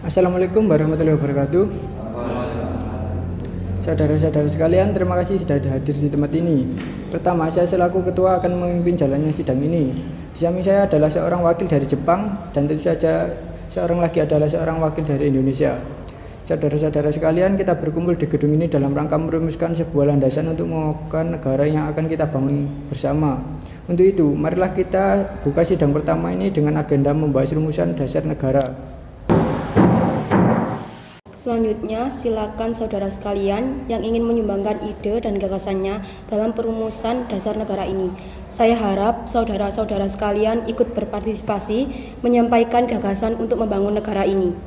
Assalamualaikum warahmatullahi wabarakatuh. Saudara-saudara sekalian, terima kasih sudah hadir di tempat ini. Pertama, saya selaku ketua akan memimpin jalannya sidang ini. Di samping saya adalah seorang wakil dari Jepang dan tentu saja seorang lagi adalah seorang wakil dari Indonesia. Saudara-saudara sekalian, kita berkumpul di gedung ini dalam rangka merumuskan sebuah landasan untuk mengokohkan negara yang akan kita bangun bersama. Untuk itu, marilah kita buka sidang pertama ini dengan agenda membahas rumusan dasar negara. Selanjutnya, silakan saudara sekalian yang ingin menyumbangkan ide dan gagasannya dalam perumusan dasar negara ini. Saya harap saudara-saudara sekalian ikut berpartisipasi menyampaikan gagasan untuk membangun negara ini.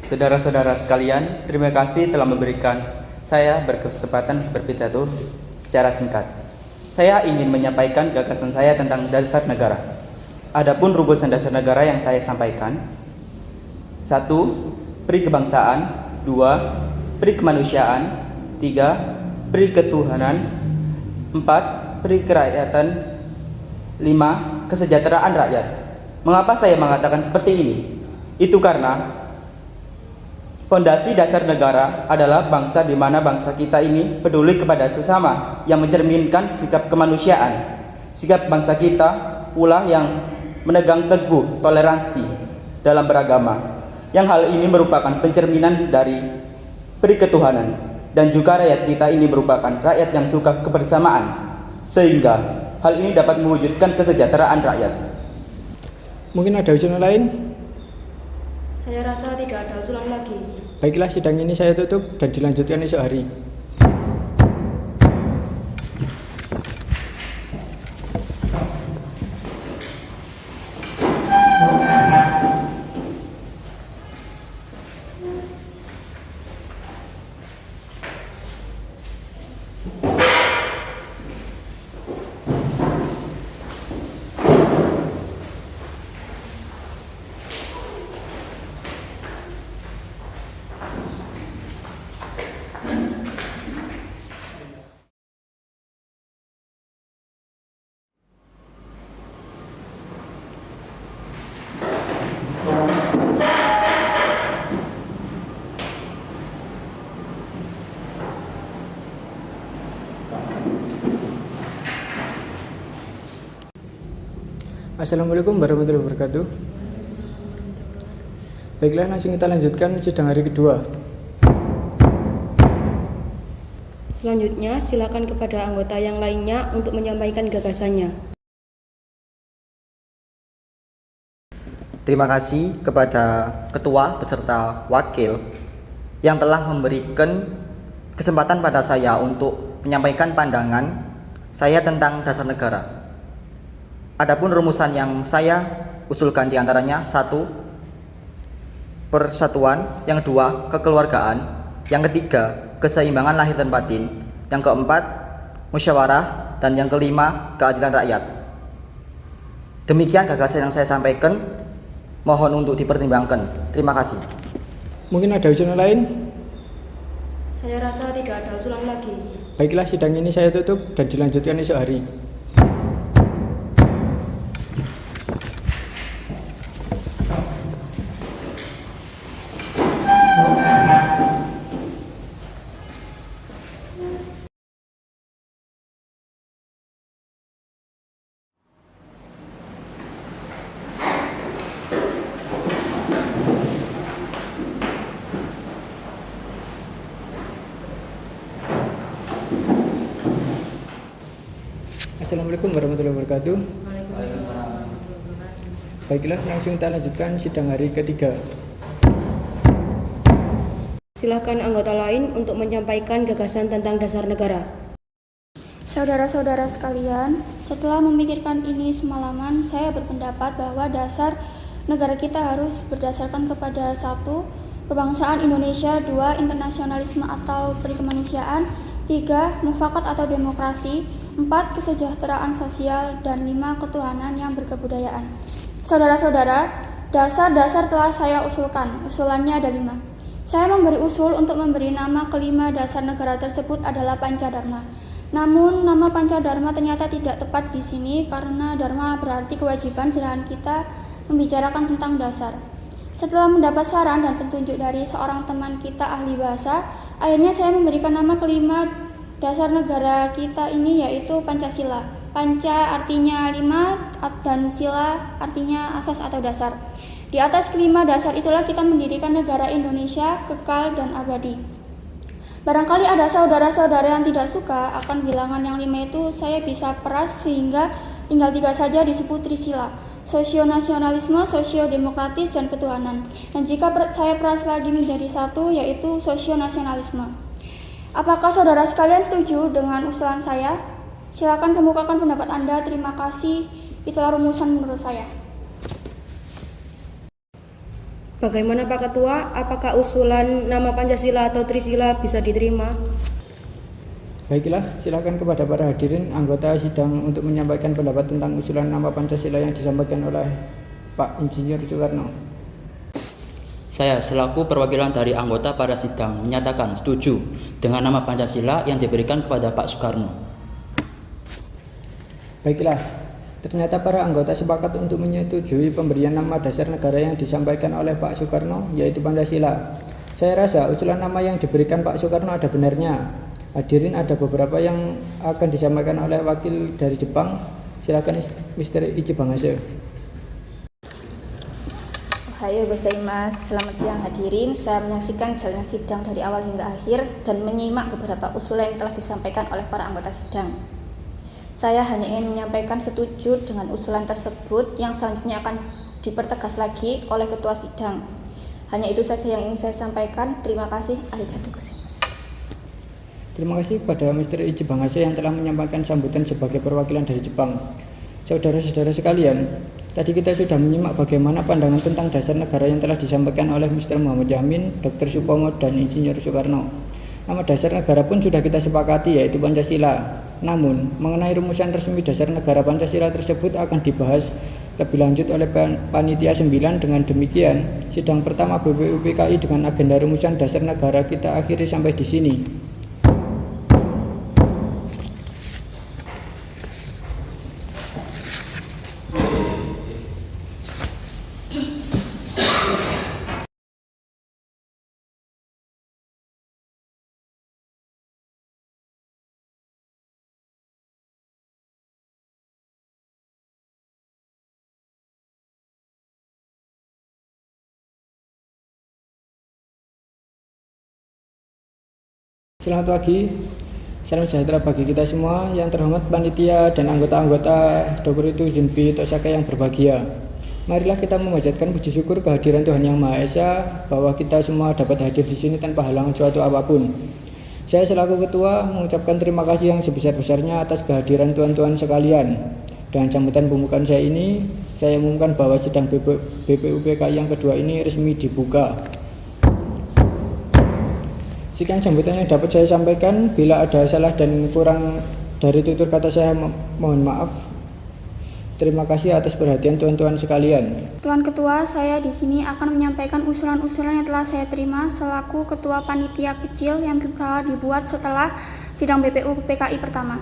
Saudara-saudara sekalian, terima kasih telah memberikan saya berkesempatan berpidato secara singkat. Saya ingin menyampaikan gagasan saya tentang dasar negara. Adapun rumusan dasar negara yang saya sampaikan: 1. Peri kebangsaan. 2. Peri kemanusiaan. 3. Peri ketuhanan. 4. Peri kerakyatan. 5. Kesejahteraan rakyat. Mengapa saya mengatakan seperti ini? Itu karena fondasi dasar negara adalah bangsa, di mana bangsa kita ini peduli kepada sesama yang mencerminkan sikap kemanusiaan. Sikap bangsa kita pula yang menegang teguh toleransi dalam beragama, yang hal ini merupakan pencerminan dari peri ketuhanan, dan juga rakyat kita ini merupakan rakyat yang suka kebersamaan, sehingga hal ini dapat mewujudkan kesejahteraan rakyat. Mungkin ada usulan lain? Saya rasa tidak ada usulan lagi. Baiklah, sidang ini saya tutup dan dilanjutkan esok hari. Assalamualaikum warahmatullahi wabarakatuh. Baiklah, langsung kita lanjutkan sidang hari kedua. Selanjutnya, silakan kepada anggota yang lainnya untuk menyampaikan gagasannya. Terima kasih kepada ketua beserta wakil yang telah memberikan kesempatan pada saya untuk menyampaikan pandangan saya tentang dasar negara. Adapun rumusan yang saya usulkan diantaranya: 1. Persatuan. Yang 2. Kekeluargaan. Yang 3. Keseimbangan lahir dan batin. Yang 4. Musyawarah. Dan yang 5. Keadilan rakyat. Demikian gagasan yang saya sampaikan, mohon untuk dipertimbangkan. Terima kasih. Mungkin ada usulan lain? Saya rasa tidak ada usulan lagi. Baiklah, sidang ini saya tutup dan dilanjutkan esok hari. Assalamualaikum warahmatullahi wabarakatuh. Baiklah, langsung kita lanjutkan sidang hari ketiga. Silakan anggota lain untuk menyampaikan gagasan tentang dasar negara. Saudara-saudara sekalian, setelah memikirkan ini semalaman, saya berpendapat bahwa dasar negara kita harus berdasarkan kepada 1. Kebangsaan Indonesia. 2. Internasionalisme atau perikemanusiaan. 3. Mufakat atau demokrasi. 4. Kesejahteraan sosial. Dan 5. Ketuhanan yang berkebudayaan. Saudara-saudara, dasar-dasar telah saya usulkan. Usulannya ada 5. Saya memberi usul untuk memberi nama kelima dasar negara tersebut adalah Pancadharma. Namun nama Pancadharma ternyata tidak tepat di sini karena dharma berarti kewajiban, sedangkan kita membicarakan tentang dasar. Setelah mendapat saran dan petunjuk dari seorang teman kita ahli bahasa, akhirnya saya memberikan nama kelima dasar negara kita ini, yaitu Pancasila. Panca artinya 5 dan sila artinya asas atau dasar. Di atas kelima dasar itulah kita mendirikan negara Indonesia kekal dan abadi. Barangkali ada saudara-saudara yang tidak suka akan bilangan yang 5 itu, saya bisa peras sehingga tinggal 3 saja disebut Trisila: sosionasionalisme, sosiodemokratis, dan ketuhanan. Dan jika saya peras lagi menjadi 1, yaitu sosionasionalisme. Apakah saudara sekalian setuju dengan usulan saya? Silakan kemukakan pendapat Anda. Terima kasih. Itulah rumusan menurut saya. Bagaimana Pak Ketua? Apakah usulan nama Pancasila atau Trisila bisa diterima? Baiklah, silakan kepada para hadirin anggota sidang untuk menyampaikan pendapat tentang usulan nama Pancasila yang disampaikan oleh Pak Insinyur Soekarno. Saya selaku perwakilan dari anggota pada sidang menyatakan setuju dengan nama Pancasila yang diberikan kepada Pak Soekarno. Baiklah, ternyata para anggota sepakat untuk menyetujui pemberian nama dasar negara yang disampaikan oleh Pak Soekarno, yaitu Pancasila. Saya rasa usulan nama yang diberikan Pak Soekarno ada benarnya. Hadirin, ada beberapa yang akan disampaikan oleh wakil dari Jepang. Silakan Mr. Ichi Bangase. Ohayo gozaimasu, selamat siang hadirin. Saya menyaksikan jalannya sidang dari awal hingga akhir dan menyimak beberapa usulan yang telah disampaikan oleh para anggota sidang. Saya hanya ingin menyampaikan setuju dengan usulan tersebut yang selanjutnya akan dipertegas lagi oleh ketua sidang. Hanya itu saja yang ingin saya sampaikan. Terima kasih. Arigatou gozaimasu. Terima kasih kepada Mr. Ichi Bangase yang telah menyampaikan sambutan sebagai perwakilan dari Jepang. Saudara-saudara sekalian, tadi kita sudah menyimak bagaimana pandangan tentang dasar negara yang telah disampaikan oleh Mr. Muhammad Yamin, Dr. Supomo, dan Insinyur Soekarno. Nama dasar negara pun sudah kita sepakati, yaitu Pancasila. Namun, mengenai rumusan resmi dasar negara Pancasila tersebut akan dibahas lebih lanjut oleh Panitia 9. Dengan demikian, sidang pertama BPUPKI dengan agenda rumusan dasar negara kita akhiri sampai di sini. Selamat pagi, salam sejahtera bagi kita semua. Yang terhormat panitia dan anggota-anggota Dr. Junbi Tosaka yang berbahagia. Marilah kita memanjatkan puji syukur kehadiran Tuhan Yang Maha Esa bahwa kita semua dapat hadir di sini tanpa halangan suatu apapun. Saya selaku ketua mengucapkan terima kasih yang sebesar-besarnya atas kehadiran tuan-tuan sekalian. Dengan sambutan pembukaan saya ini, saya umumkan bahwa sidang BPUPKI yang kedua ini resmi dibuka. Sekian sambutan yang dapat saya sampaikan. Bila ada salah dan kurang dari tutur kata saya, mohon maaf. Terima kasih atas perhatian tuan-tuan sekalian. Tuan Ketua, saya di sini akan menyampaikan usulan-usulan yang telah saya terima selaku Ketua Panitia Kecil yang telah dibuat setelah sidang BPUPKI pertama.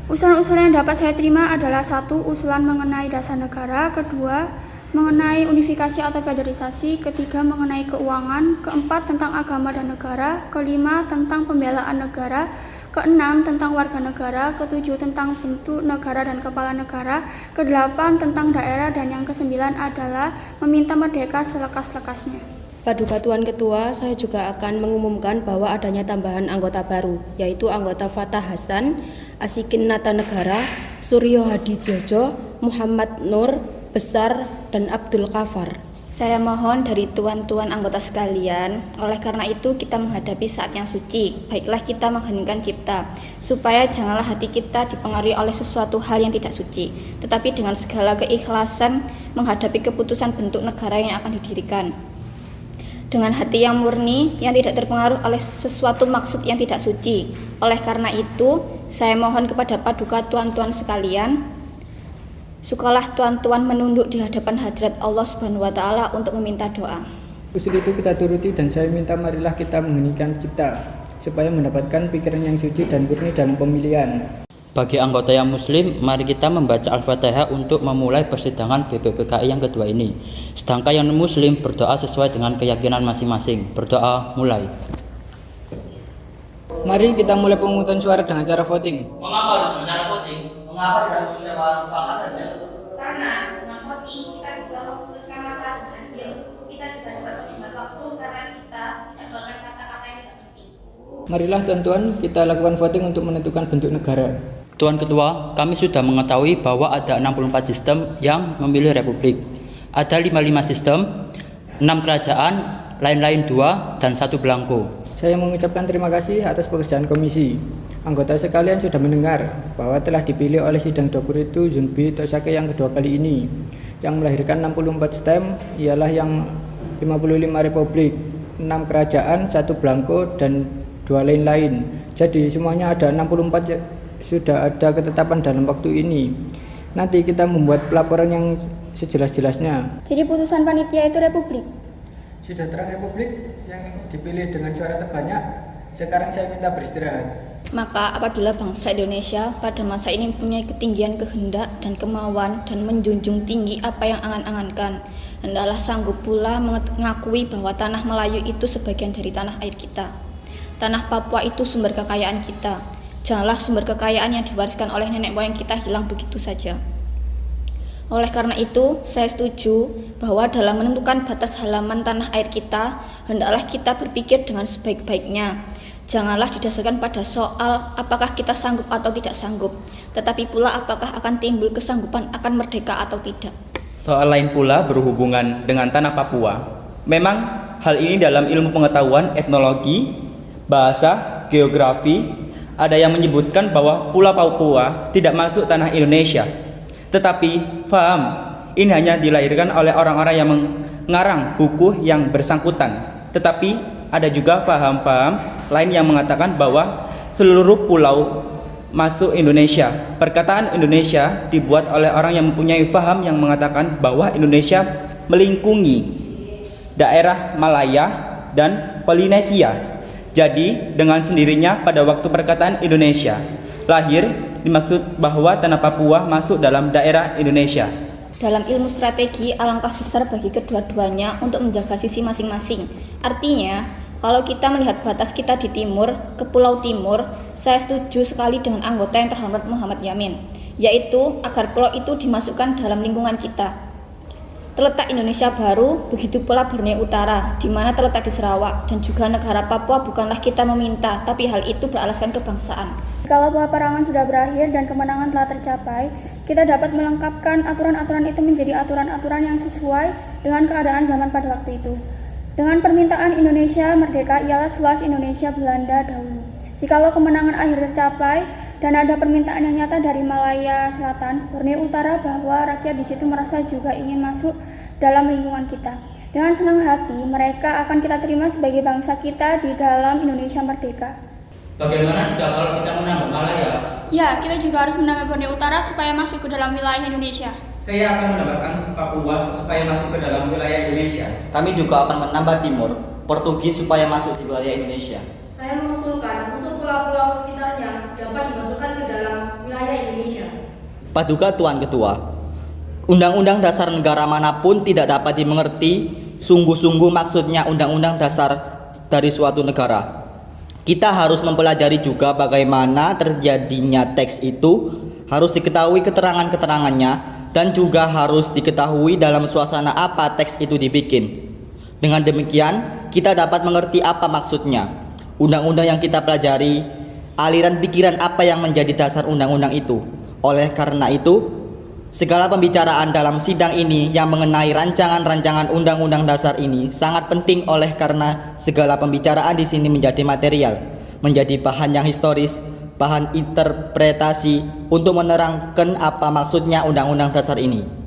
Usulan-usulan yang dapat saya terima adalah: 1. Usulan mengenai dasar negara. 2. Mengenai unifikasi atau federalisasi. 3. Mengenai keuangan. 4. Tentang agama dan negara. 5. Tentang pembelaan negara. 6. Tentang warga negara. 7. Tentang bentuk negara dan kepala negara. 8. Tentang daerah. Dan yang 9 adalah meminta merdeka selekas-lekasnya. Paduka Tuan Ketua, saya juga akan mengumumkan bahwa adanya tambahan anggota baru, yaitu anggota Fatah Hasan, Asikin Nata Negara, Suryo Hadi Jojo, Muhammad Nur Besar, dan Abdul Kafar. Saya mohon dari tuan-tuan anggota sekalian, oleh karena itu kita menghadapi saat yang suci. Baiklah kita mengheningkan cipta, supaya janganlah hati kita dipengaruhi oleh sesuatu hal yang tidak suci, tetapi dengan segala keikhlasan menghadapi keputusan bentuk negara yang akan didirikan. Dengan hati yang murni, yang tidak terpengaruh oleh sesuatu maksud yang tidak suci. Oleh karena itu, saya mohon kepada paduka tuan-tuan sekalian, sukalah tuan-tuan menunduk di hadapan hadirat Allah Subhanahu wa Ta'ala untuk meminta doa. Usul itu kita turuti dan saya minta marilah kita mengheningkan cipta supaya mendapatkan pikiran yang suci dan murni dalam pemilihan. Bagi anggota yang muslim, mari kita membaca Al-Fatihah untuk memulai persidangan BPPKI yang kedua ini. Sedangkan yang non-muslim berdoa sesuai dengan keyakinan masing-masing. Berdoa mulai. Mari kita mulai pemungutan suara dengan cara voting. Mengapa harus dengan cara voting? Mengapa tidak musyawarah mufakat saja? Karena dengan voting kita bisa memutuskan masalah dengan adil. Kita juga dapat menghemat waktu karena kita tidak melakukan kata-kata yang tidak penting. Marilah tuan-tuan, kita lakukan voting untuk menentukan bentuk negara. Tuan Ketua, kami sudah mengetahui bahwa ada 64 sistem yang memilih republik. Ada 55 sistem, 6 kerajaan, lain-lain 2, dan 1 belangko. Saya mengucapkan terima kasih atas pekerjaan komisi. Anggota sekalian sudah mendengar bahwa telah dipilih oleh sidang Dokuretu Zunbi Tosake yang kedua kali ini. Yang melahirkan 64 stem ialah yang 55 republik, 6 kerajaan, 1 belangko, dan 2 lain-lain. Jadi semuanya ada 64 sudah ada ketetapan dalam waktu ini. Nanti kita membuat pelaporan yang sejelas-jelasnya. Jadi putusan panitia itu republik. Sudah terang republik yang dipilih dengan suara terbanyak. Sekarang saya minta beristirahat. Maka apabila bangsa Indonesia pada masa ini mempunyai ketinggian kehendak dan kemauan dan menjunjung tinggi apa yang angan-angankan, hendaklah sanggup pula mengakui bahwa tanah Melayu itu sebagian dari tanah air kita. Tanah Papua itu sumber kekayaan kita. Janganlah sumber kekayaan yang diwariskan oleh nenek moyang kita hilang begitu saja. Oleh karena itu, saya setuju bahwa dalam menentukan batas halaman tanah air kita, hendaklah kita berpikir dengan sebaik-baiknya. Janganlah didasarkan pada soal apakah kita sanggup atau tidak sanggup, tetapi pula apakah akan timbul kesanggupan akan merdeka atau tidak. Soal lain pula berhubungan dengan tanah Papua. Memang hal ini dalam ilmu pengetahuan etnologi, bahasa, geografi, ada yang menyebutkan bahwa Pulau Papua tidak masuk tanah Indonesia. Tetapi, faham, ini hanya dilahirkan oleh orang-orang yang mengarang buku yang bersangkutan. Tetapi, ada juga faham-faham lain yang mengatakan bahwa seluruh pulau masuk Indonesia. Perkataan Indonesia dibuat oleh orang yang mempunyai faham yang mengatakan bahwa Indonesia melingkungi daerah Malaya dan Polinesia. Jadi, dengan sendirinya pada waktu perkataan Indonesia lahir, dimaksud bahwa tanah Papua masuk dalam daerah Indonesia. Dalam ilmu strategi, alangkah besar bagi kedua-duanya untuk menjaga sisi masing-masing. Artinya, kalau kita melihat batas kita di timur, ke Pulau Timur, saya setuju sekali dengan anggota yang terhormat Muhammad Yamin, yaitu agar pulau itu dimasukkan dalam lingkungan kita. Terletak Indonesia Baru, begitu pula Borneo Utara, di mana terletak di Sarawak, dan juga negara Papua bukanlah kita meminta, tapi hal itu beralaskan kebangsaan. Kalau peperangan sudah berakhir dan kemenangan telah tercapai, kita dapat melengkapkan aturan-aturan itu menjadi aturan-aturan yang sesuai dengan keadaan zaman pada waktu itu. Dengan permintaan Indonesia merdeka ialah seluas Indonesia Belanda dahulu. Jikalau kemenangan akhir tercapai dan ada permintaan yang nyata dari Malaya Selatan, Borneo Utara, bahwa rakyat di situ merasa juga ingin masuk dalam lingkungan kita. Dengan senang hati, mereka akan kita terima sebagai bangsa kita di dalam Indonesia merdeka. Bagaimana jika kalau kita menambah Malaya? Ya, kita juga harus menambah Borneo Utara supaya masuk ke dalam wilayah Indonesia. Saya akan menambahkan Papua supaya masuk ke dalam wilayah Indonesia. Kami juga akan menambah Timur, Portugis supaya masuk di wilayah Indonesia. Saya mengusulkan untuk pulau-pulau sekitarnya dapat dimasukkan ke dalam wilayah Indonesia. Paduka Tuan Ketua, Undang-Undang Dasar negara manapun tidak dapat dimengerti sungguh-sungguh maksudnya Undang-Undang Dasar dari suatu negara. Kita harus mempelajari juga bagaimana terjadinya teks itu, harus diketahui keterangan-keterangannya, dan juga harus diketahui dalam suasana apa teks itu dibikin. Dengan demikian, kita dapat mengerti apa maksudnya undang-undang yang kita pelajari, aliran pikiran apa yang menjadi dasar undang-undang itu. Oleh karena itu, segala pembicaraan dalam sidang ini yang mengenai rancangan-rancangan undang-undang dasar ini sangat penting oleh karena segala pembicaraan di sini menjadi material, menjadi bahan yang historis, bahan interpretasi untuk menerangkan apa maksudnya undang-undang dasar ini.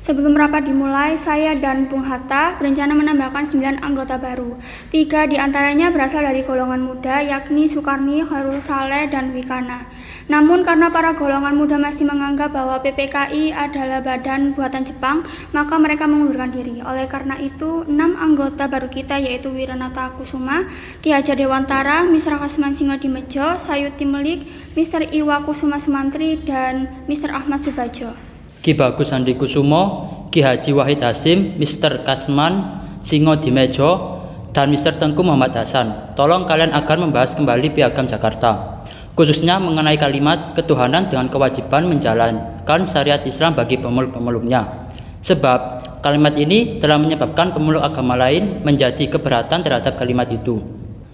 Sebelum rapat dimulai, saya dan Bung Hatta berencana menambahkan 9 anggota baru. 3 diantaranya berasal dari golongan muda, yakni Soekarni, Khairul Saleh, dan Wikana. Namun karena para golongan muda masih menganggap bahwa PPKI adalah badan buatan Jepang, maka mereka mengundurkan diri. Oleh karena itu, 6 anggota baru kita yaitu Wiranata Kusuma, Ki Hajar Dewantara, Mr. Kasman Singodimedjo, Sayuti Melik, Mr. Iwa Kusuma Sumantri, dan Mr. Ahmad Subajo. Ki Bagus Andi Kusumo, Ki Haji Wahid Hasim, Mr. Kasman Singodimedjo, dan Mr. Tengku Muhammad Hasan. Tolong kalian akan membahas kembali Piagam Jakarta, khususnya mengenai kalimat ketuhanan dengan kewajiban menjalankan syariat Islam bagi pemeluk-pemeluknya. Sebab kalimat ini telah menyebabkan pemeluk agama lain menjadi keberatan terhadap kalimat itu.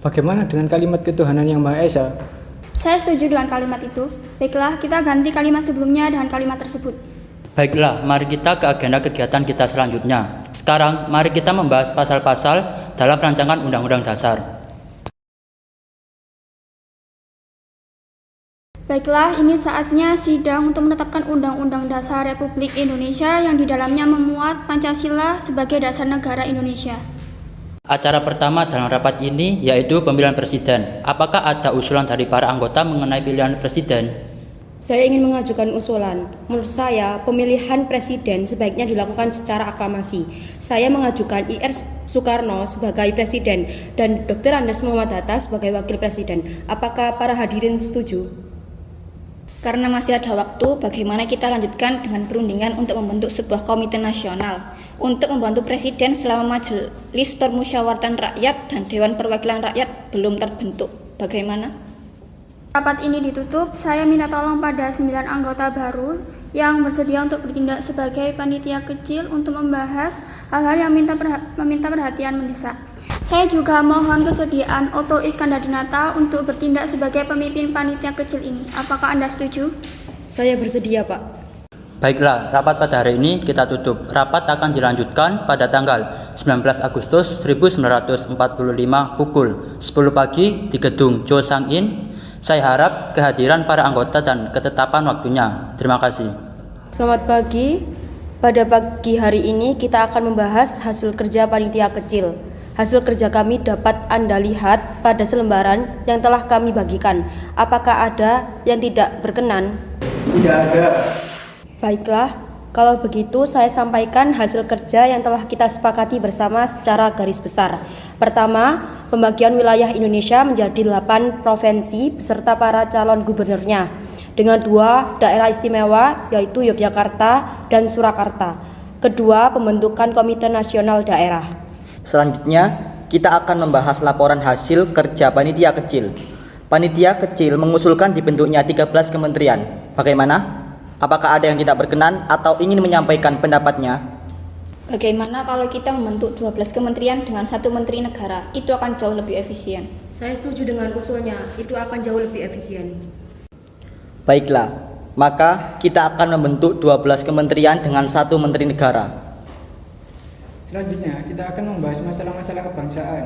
Bagaimana dengan kalimat ketuhanan yang Maha Esa? Saya setuju dengan kalimat itu. Baiklah, kita ganti kalimat sebelumnya dengan kalimat tersebut. Baiklah, mari kita ke agenda kegiatan kita selanjutnya. Sekarang, mari kita membahas pasal-pasal dalam rancangan Undang-Undang Dasar. Baiklah, ini saatnya sidang untuk menetapkan Undang-Undang Dasar Republik Indonesia yang di dalamnya memuat Pancasila sebagai dasar negara Indonesia. Acara pertama dalam rapat ini yaitu pemilihan presiden. Apakah ada usulan dari para anggota mengenai pilihan presiden? Saya ingin mengajukan usulan. Menurut saya, pemilihan presiden sebaiknya dilakukan secara aklamasi. Saya mengajukan IR Soekarno sebagai presiden dan Dr. Andes Muhammad Hatta sebagai wakil presiden. Apakah para hadirin setuju? Karena masih ada waktu, bagaimana kita lanjutkan dengan perundingan untuk membentuk sebuah komite nasional untuk membantu presiden selama Majelis Permusyawaratan Rakyat dan Dewan Perwakilan Rakyat belum terbentuk. Bagaimana? Rapat ini ditutup, saya minta tolong pada 9 anggota baru yang bersedia untuk bertindak sebagai panitia kecil untuk membahas hal-hal yang meminta perhatian mendesak. Saya juga mohon kesediaan Oto Iskandar Dinata untuk bertindak sebagai pemimpin panitia kecil ini. Apakah Anda setuju? Saya bersedia, Pak. Baiklah, rapat pada hari ini kita tutup. Rapat akan dilanjutkan pada tanggal 19 Agustus 1945 pukul 10 pagi di Gedung Jo Sang In. Saya harap kehadiran para anggota dan ketetapan waktunya. Terima kasih. Selamat pagi. Pada pagi hari ini kita akan membahas hasil kerja panitia kecil. Hasil kerja kami dapat Anda lihat pada selembaran yang telah kami bagikan. Apakah ada yang tidak berkenan? Tidak ada. Baiklah, kalau begitu saya sampaikan hasil kerja yang telah kita sepakati bersama secara garis besar. Pertama, pembagian wilayah Indonesia menjadi 8 provinsi beserta para calon gubernurnya, dengan 2 daerah istimewa yaitu Yogyakarta dan Surakarta. Kedua, pembentukan Komite Nasional Daerah. Selanjutnya, kita akan membahas laporan hasil kerja panitia kecil. Panitia kecil mengusulkan dibentuknya 13 kementerian. Bagaimana? Apakah ada yang tidak berkenan atau ingin menyampaikan pendapatnya? Bagaimana kalau kita membentuk 12 kementerian dengan 1 menteri negara? Itu akan jauh lebih efisien. Saya setuju dengan usulnya, itu akan jauh lebih efisien. Baiklah, maka kita akan membentuk 12 kementerian dengan 1 menteri negara. Selanjutnya, kita akan membahas masalah-masalah kebangsaan.